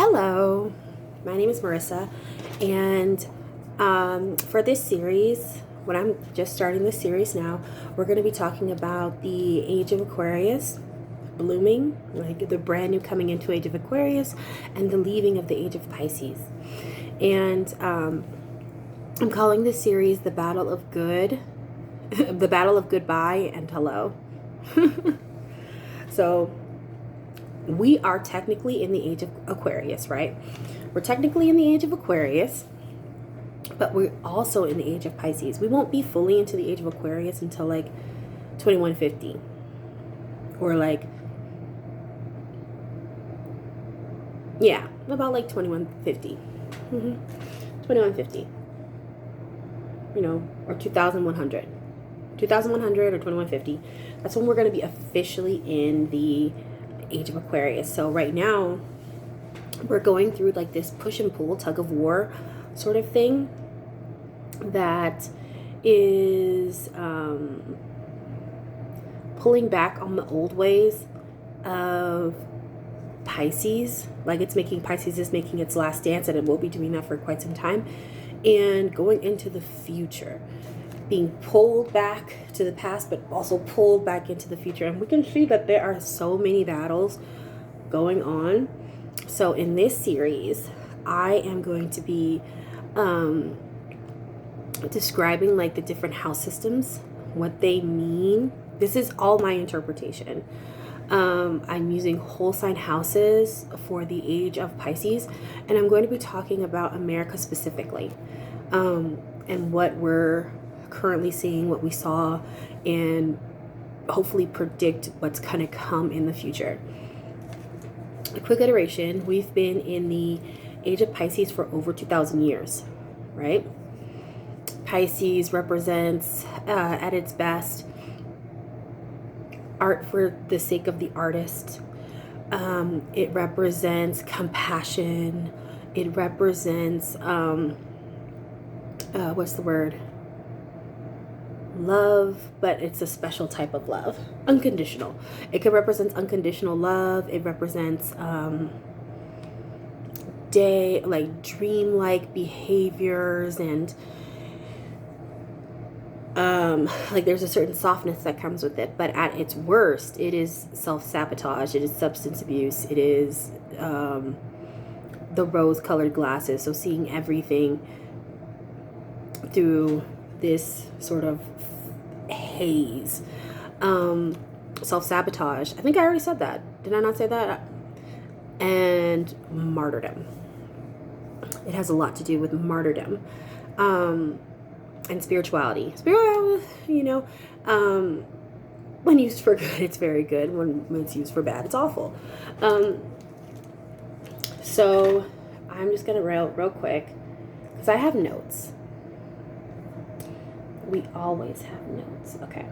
Hello, my name is Marissa, and for this series, when I'm just starting this series now, we're going to be talking about the age of Aquarius, blooming, like the brand new coming into age of Aquarius, and the leaving of the age of Pisces. And I'm calling this series the Battle of Good, the Battle of Goodbye and Hello. So we are technically in the age of Aquarius, right? We're technically in the age of Aquarius, but we're also in the age of Pisces. We won't be fully into the age of Aquarius until like 2150 or about like 2150. 2150, or 2100. 2100 or 2150. That's when we're going to be officially in the age of Aquarius. So right now we're going through like this push and pull, tug of war sort of thing that is pulling back on the old ways of Pisces. Like Pisces is making its last dance, and it will be doing that for quite some time, and going into the future, being pulled back to the past, but also pulled back into the future. And we can see that there are so many battles going on. So in this series, I am going to be describing like the different house systems, what they mean. This is all my interpretation. I'm using whole sign houses for the age of Pisces, and I'm going to be talking about America specifically, and what we're currently seeing, what we saw, and hopefully predict what's going to come in the future. A quick iteration: we've been in the age of Pisces for over 2,000 years, right? Pisces represents, at its best, art for the sake of the artist. It represents compassion. It represents, what's the word? Love, but it's a special type of love. Unconditional. It could represent unconditional love. It represents dreamlike behaviors, and like there's a certain softness that comes with it. But at its worst, it is self-sabotage. It is substance abuse. It is the rose-colored glasses. So seeing everything through this sort of haze. Self-sabotage. I think I already said that. Did I not say that? And martyrdom. It has a lot to do with martyrdom. And spirituality. When used for good, it's very good. When it's used for bad, it's awful. So I'm just going to real quick, because I have notes. We always have notes. Okay.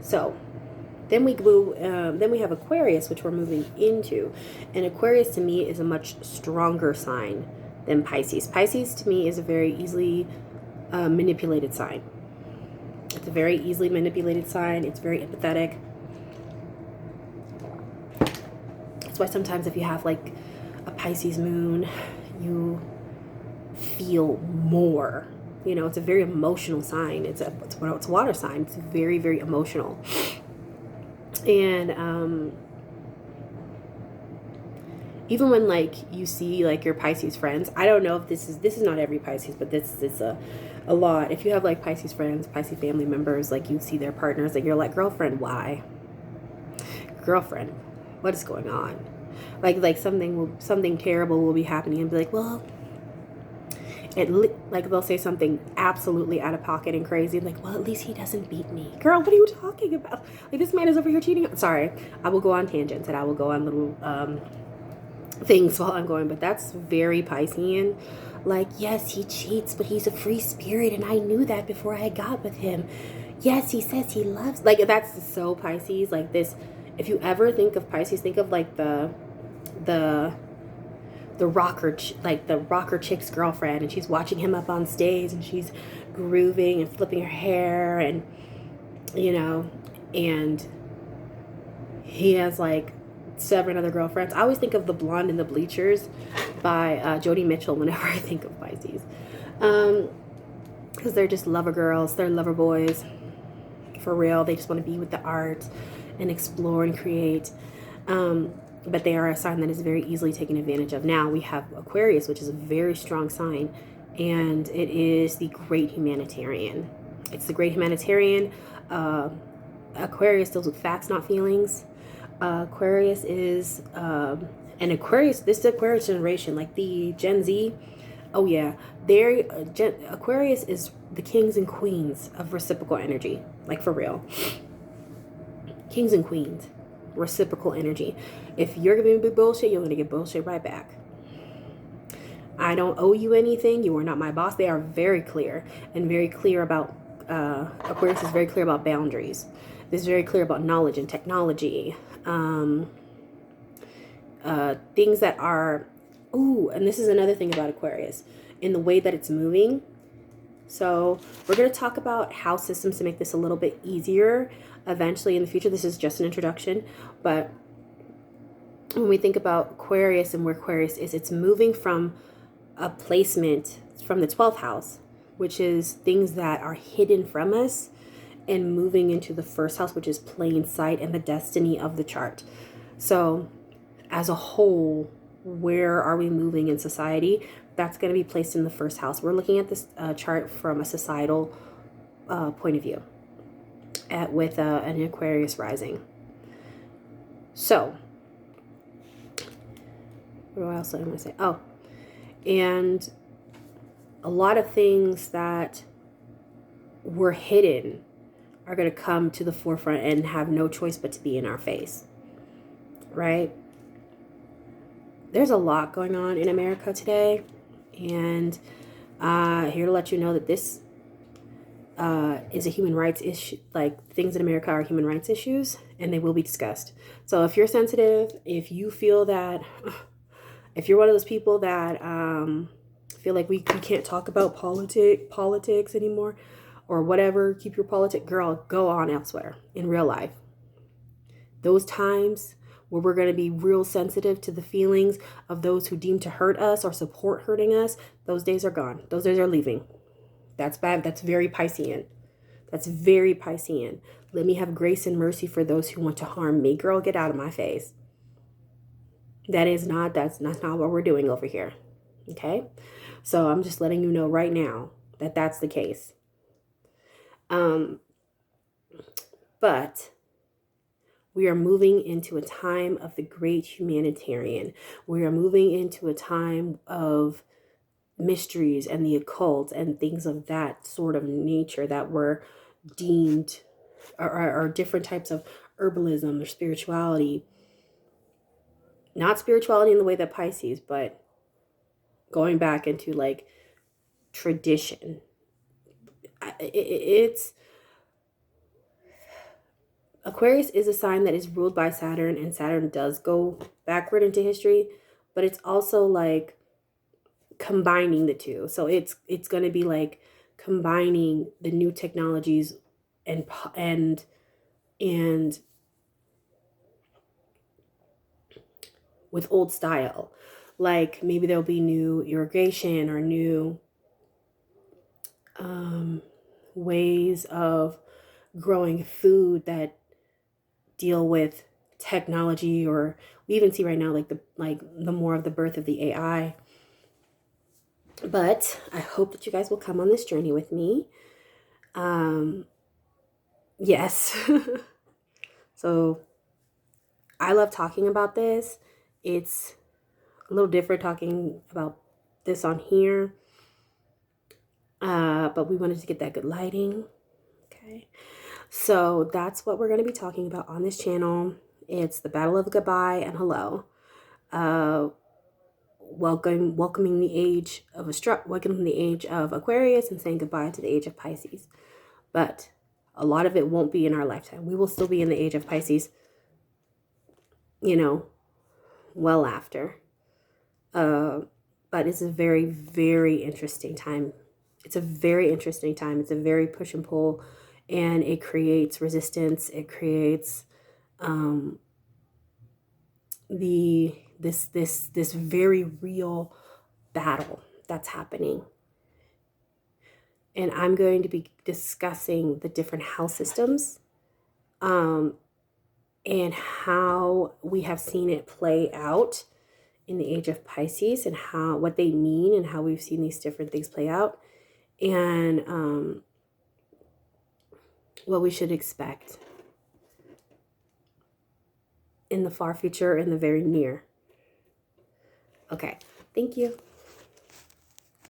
So then we have Aquarius, which we're moving into. And Aquarius to me is a much stronger sign than Pisces. Pisces to me is a very easily manipulated sign. It's a very easily manipulated sign. It's very empathetic. That's why sometimes if you have like a Pisces moon, you feel more. It's a very emotional sign. It's a water sign. It's very, very emotional. And even when like you see like your Pisces friends, I don't know if this is not every Pisces, but this is a lot. If you have like Pisces friends, Pisces family members, like you see their partners, and you're like, girlfriend, why? Girlfriend, what is going on? Like something terrible will be happening, and be like, well, like they'll say something absolutely out of pocket and crazy, like, well, at least he doesn't beat me. Girl, what are you talking about? Like, this man is over here cheating. Sorry, I will go on tangents, and I will go on little things while I'm going, but that's very Piscean. Like, yes, he cheats, but he's a free spirit, and I knew that before I got with him. Yes, he says he loves, like, that's so Pisces. Like this, if you ever think of Pisces, think of like the rocker chick's girlfriend, and she's watching him up on stage, and she's grooving and flipping her hair, and and he has like 7 other girlfriends. I always think of The Blonde in the Bleachers by Joni Mitchell whenever I think of Pisces. Because they're just lover girls. They're lover boys. For real. They just want to be with the art and explore and create. But they are a sign that is very easily taken advantage of. Now we have Aquarius, which is a very strong sign. And it is the great humanitarian. It's the great humanitarian. Aquarius deals with facts, not feelings. Aquarius is an Aquarius. This is Aquarius generation, like the Gen Z. Oh yeah, Aquarius is the kings and queens of reciprocal energy, like for real. Kings and queens, reciprocal energy. If you're giving me bullshit, you're gonna get bullshit right back. I don't owe you anything. You are not my boss. They are very clear and very clear about. Aquarius is very clear about boundaries. This is very clear about knowledge and technology. Things that are, and this is another thing about Aquarius, in the way that it's moving. So we're going to talk about house systems to make this a little bit easier eventually in the future. This is just an introduction, but when we think about Aquarius and where Aquarius is, it's moving from a placement from the 12th house, which is things that are hidden from us, and moving into the first house, which is plain sight and the destiny of the chart. So as a whole, where are we moving in society? That's going to be placed in the first house. We're looking at this chart from a societal point of view with an Aquarius rising. So what else did I want to say? Oh, and a lot of things that were hidden are going to come to the forefront and have no choice but to be in our face, right? There's a lot going on in America today, and here to let you know that this is a human rights issue. Like, things in America are human rights issues, and they will be discussed. So if you're sensitive, if you feel that, if you're one of those people that feel like we can't talk about politics anymore, or whatever, keep your girl, go on elsewhere in real life. Those times where we're going to be real sensitive to the feelings of those who deem to hurt us or support hurting us, those days are gone. Those days are leaving. That's bad. That's very Piscean. That's very Piscean. Let me have grace and mercy for those who want to harm me. Girl, get out of my face. That's not what we're doing over here. Okay? So I'm just letting you know right now that that's the case. But we are moving into a time of the great humanitarian. We are moving into a time of mysteries and the occult and things of that sort of nature that were deemed are different types of herbalism or spirituality. Not spirituality in the way that Pisces, but going back into like tradition. It's Aquarius is a sign that is ruled by Saturn, and Saturn does go backward into history, but it's also like combining the two. So it's going to be like combining the new technologies and with old style. Like maybe there'll be new irrigation or new ways of growing food that deal with technology, or we even see right now the more of the birth of the AI. But I hope that you guys will come on this journey with me. Yes. So I love talking about this. It's a little different talking about this on here. But we wanted to get that good lighting. Okay. So that's what we're going to be talking about on this channel. It's the battle of goodbye and hello. Welcoming the age of Aquarius and saying goodbye to the age of Pisces. But a lot of it won't be in our lifetime. We will still be in the age of Pisces, well after. But it's a very, very interesting time. It's a very interesting time. It's a very push and pull, and it creates resistance. It creates this very real battle that's happening. And I'm going to be discussing the different house systems, and how we have seen it play out in the age of Pisces, and what they mean, and how we've seen these different things play out, and what we should expect in the far future and the very near. Okay, thank you.